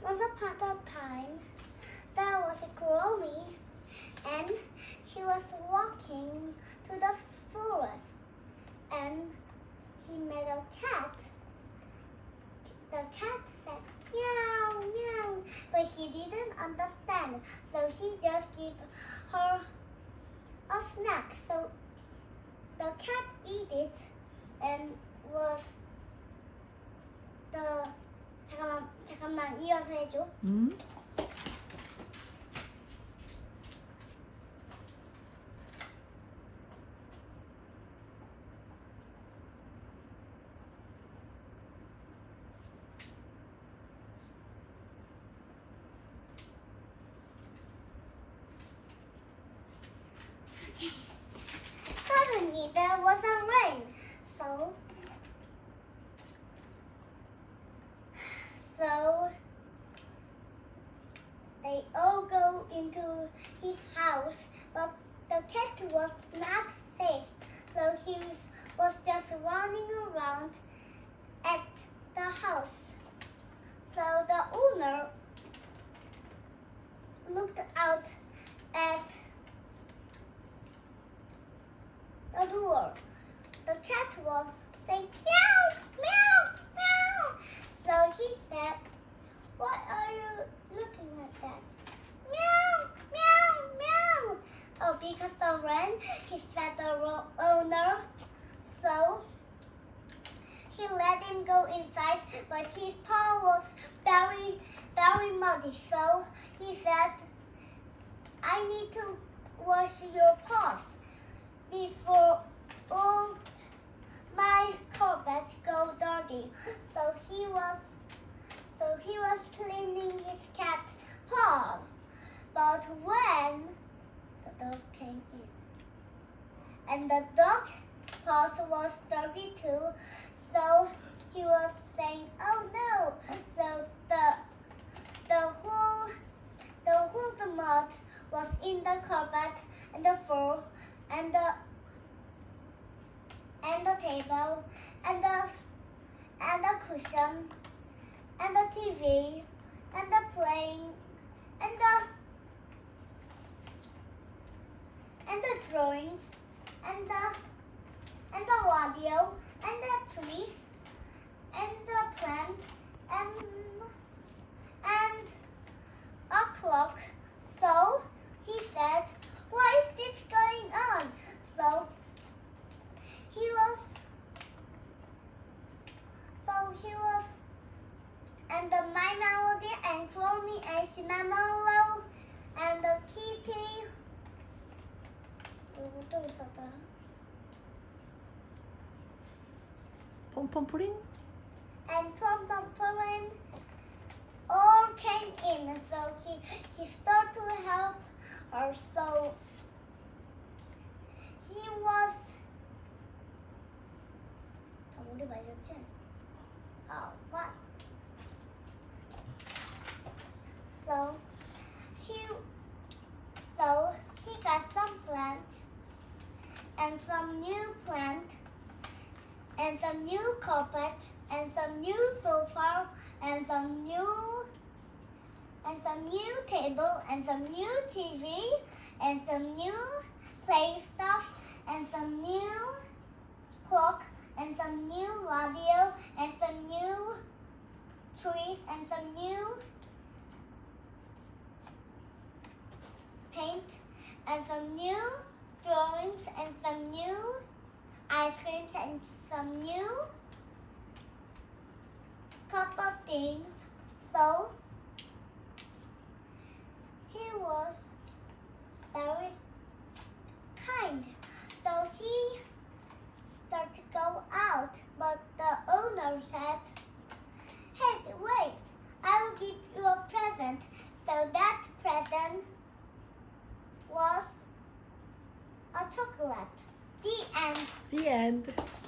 Once upon a time, there was a Kuromi, and she was walking to the forest, and she met a cat. The cat said, meow, meow, but he didn't understand, so he just gave her a snack. So the cat ate it, and was the 잠깐만 이어서 해줘. Suddenly there was a rain, so they all go into his house, but the cat was not safe, so he was just running around at the house. So the owner looked out at the door. The cat was saying meow, meow, meow. So he said, "What are you looking at that? Meow, meow, meow." Oh, because the rain, he said the owner. So he let him go inside, but his paw was very, very muddy. So he said, "I need to wash your paws before all my carpets go dirty." So he was cleaning his cat paws. But when the dog came in, and the dog paws was dirty too, so he was saying, "Oh no!" So the whole mud was in the carpet and the floor and the table and the cushion and the TV and the plane and the drawings and the radio and the trees and the plant and a clock. So he said, "What is this going on?" So he was, and the My Melody and Kuromi and Cinnamon and the Kitty. 또 있었더라. pompom프린? And Pom all came in, so he started to help her. So he was. 우리 말렸지? Oh, what? So he got some plant and some new plant and some new carpet and some new sofa and some new table and some new TV and some new play stuff and some new clock and some new radio and some new trees and some new paint and some new drawings and some new ice creams and some new cup of things. So he was very kind. So he started to go out, but the owner said, "Hey, wait, I will give you a present." So that present was a chocolate. The end. The end.